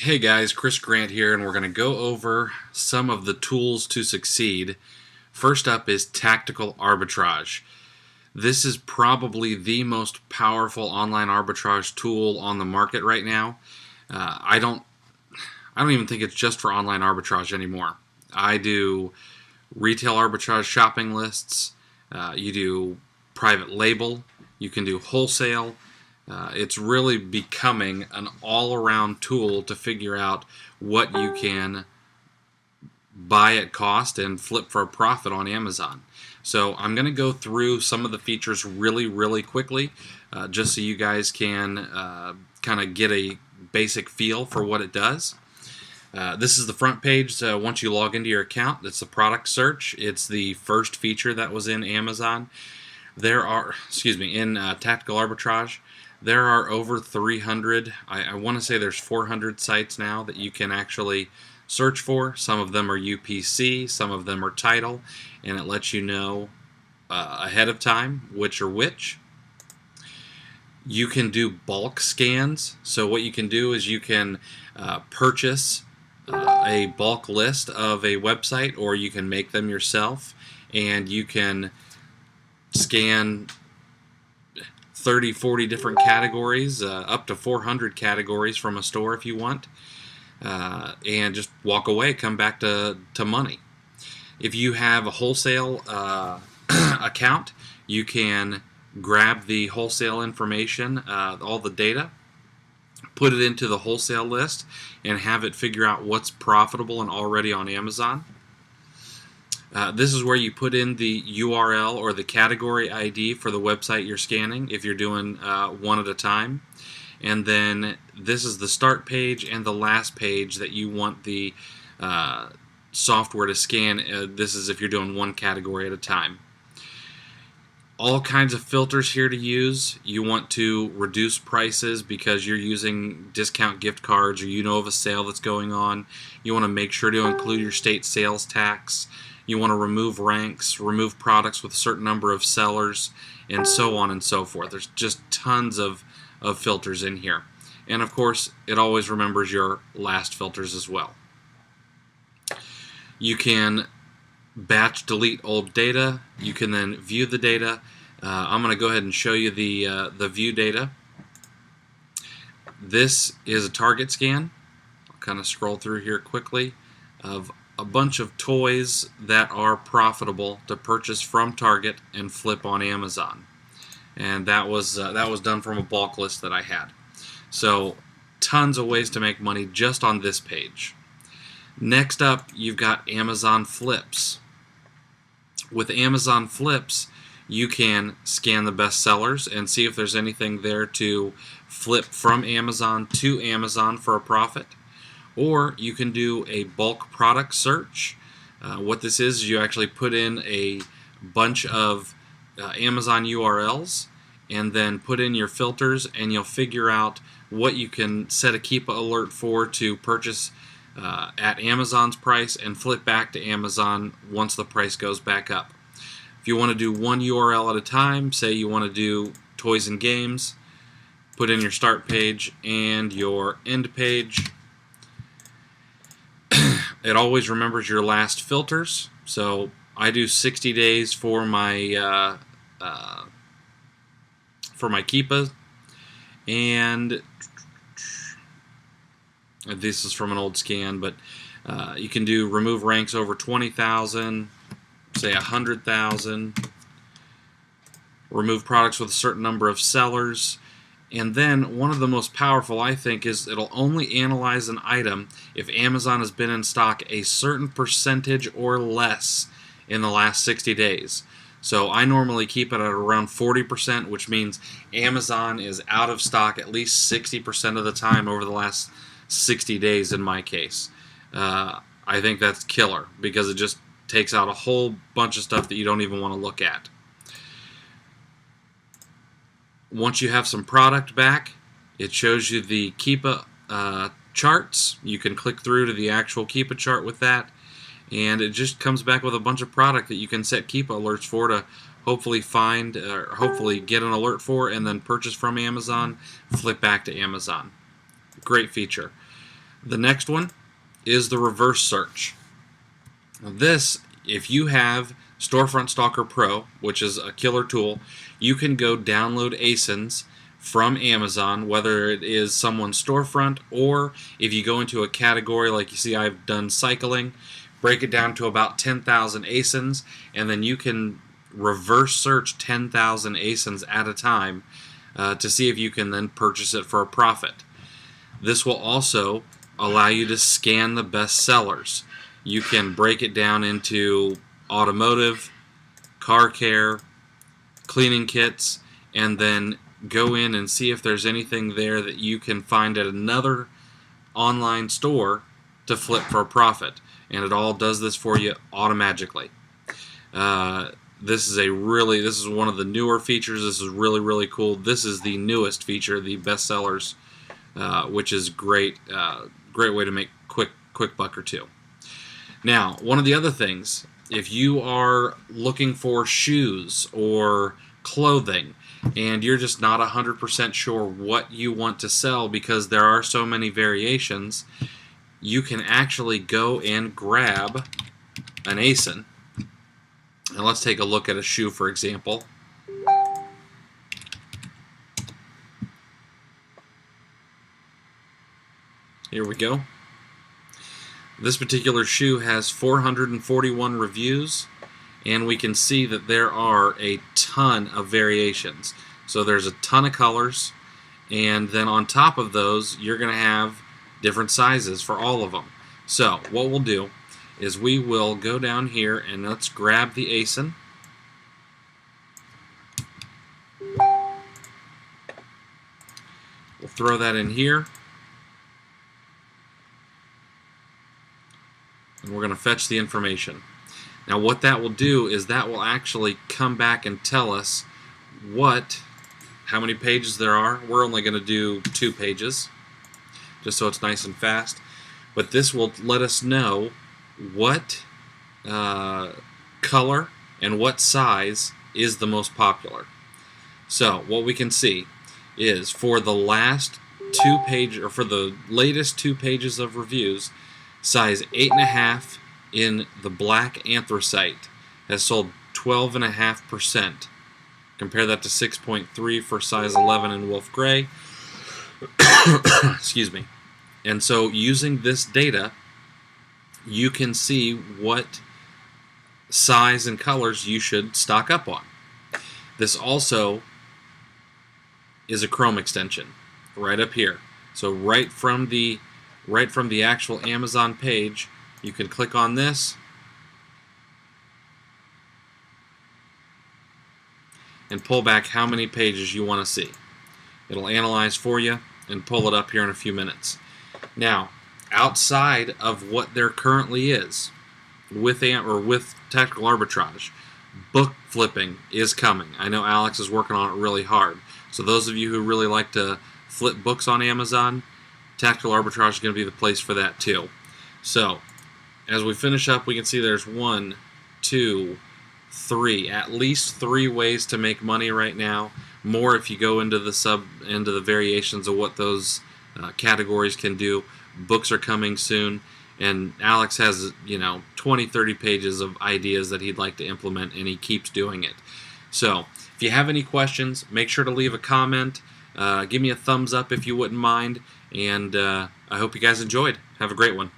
Hey guys, Chris Grant here, and we're going to go over some of the tools to succeed. First up is tactical arbitrage. This is probably the most powerful online arbitrage tool on the market right now. I don't even think it's just for online arbitrage anymore. I do retail arbitrage shopping lists. You do private label. You can do wholesale. It's really becoming an all-around tool to figure out what you can buy at cost and flip for a profit on Amazon. So I'm going to go through some of the features really quickly, just so you guys can kind of get a basic feel for what it does. This is the front page. Once you log into your account, it's the product search. It's the first feature that was in Amazon. In tactical arbitrage. There are over 300, I want to say there's 400 sites now that you can actually search for. Some of them are UPC, some of them are title, and it lets you know ahead of time which are which. You can do bulk scans. So what you can do is you can purchase a bulk list of a website, or you can make them yourself, and you can scan 30, 40 different categories, up to 400 categories from a store if you want, and just walk away, come back to money. If you have a wholesale account, you can grab the wholesale information, all the data, put it into the wholesale list, and have it figure out what's profitable and already on Amazon. This is where you put in the URL or the category ID for the website you're scanning if you're doing one at a time. And then this is the start page and the last page that you want the software to scan. This is if you're doing one category at a time. All kinds of filters here to use. You want to reduce prices because you're using discount gift cards, or you know of a sale that's going on. You want to make sure to include your state sales tax. You want to remove ranks, remove products with a certain number of sellers, and so on and so forth. There's just tons of filters in here. And of course, it always remembers your last filters as well. You can batch delete old data. You can then view the data. I'm going to go ahead and show you the view data. This is a target scan. I'll kind of scroll through here quickly of a bunch of toys that are profitable to purchase from Target and flip on Amazon, and that was done from a bulk list that I had. So tons of ways to make money just on this page. Next up, you've got Amazon Flips. With Amazon Flips, you can scan the best sellers and see if there's anything there to flip from Amazon to Amazon for a profit. Or you can do a bulk product search. What this is you actually put in a bunch of Amazon URLs and then put in your filters, and you'll figure out what you can set a keep alert for to purchase at Amazon's price and flip back to Amazon once the price goes back up. If you want to do one URL at a time, say you want to do toys and games, put in your start page and your end page. It always remembers your last filters, so I do 60 days for my Keepa, and this is from an old scan, but you can do remove ranks over 20,000, say 100,000, remove products with a certain number of sellers. And then one of the most powerful, I think, is it'll only analyze an item if Amazon has been in stock a certain percentage or less in the last 60 days. So I normally keep it at around 40%, which means Amazon is out of stock at least 60% of the time over the last 60 days in my case. I think that's killer because it just takes out a whole bunch of stuff that you don't even want to look at. Once you have some product back, it shows you the Keepa charts. You can click through to the actual Keepa chart with that, and it just comes back with a bunch of product that you can set Keepa alerts for to hopefully find, or hopefully get an alert for, and then purchase from Amazon, flip back to Amazon. Great feature. The next one is the reverse search. This, if you have Storefront Stalker Pro, which is a killer tool, you can go download ASINs from Amazon, whether it is someone's storefront or if you go into a category like you see I've done cycling, break it down to about 10,000 ASINs, and then you can reverse search 10,000 ASINs at a time to see if you can then purchase it for a profit. This will also allow you to scan the best sellers. You can break it down into automotive, car care, cleaning kits, and then go in and see if there's anything there that you can find at another online store to flip for a profit. And it all does this for you automatically. This is one of the newer features. This is really cool. This is the newest feature, the best sellers, which is great. Great way to make quick buck or two. Now, one of the other things, if you are looking for shoes or clothing and you're just not 100% sure what you want to sell because there are so many variations, you can actually go and grab an ASIN. And let's take a look at a shoe, for example. Here we go. This particular shoe has 441 reviews, and we can see that there are a ton of variations. So there's a ton of colors, and then on top of those, you're going to have different sizes for all of them. So what we'll do is we will go down here and let's grab the ASIN. We'll throw that in here. And we're going to fetch the information. Now what that will do is that will actually come back and tell us how many pages there are. We're only going to do 2 pages, just so it's nice and fast. But this will let us know what color and what size is the most popular. So what we can see is for the latest 2 pages of reviews, size 8.5 in the black anthracite has sold 12.5%. Compare that to 6.3 for size 11 in wolf gray. Excuse me. And so using this data, you can see what size and colors you should stock up on. This also is a Chrome extension right up here. So right from the actual Amazon page, you can click on this and pull back how many pages you want to see. It'll analyze for you and pull it up here in a few minutes. Now, outside of what there currently is with tactical arbitrage, book flipping is coming. I know Alex is working on it really hard. So those of you who really like to flip books on Amazon, tactical arbitrage is going to be the place for that too. So as we finish up, we can see there's 1, 2, 3, at least 3 ways to make money right now. More if you go into the variations of what those categories can do. Books are coming soon, and Alex has 20, 30 pages of ideas that he'd like to implement, and he keeps doing it. So if you have any questions, make sure to leave a comment. Give me a thumbs up if you wouldn't mind, and I hope you guys enjoyed. Have a great one.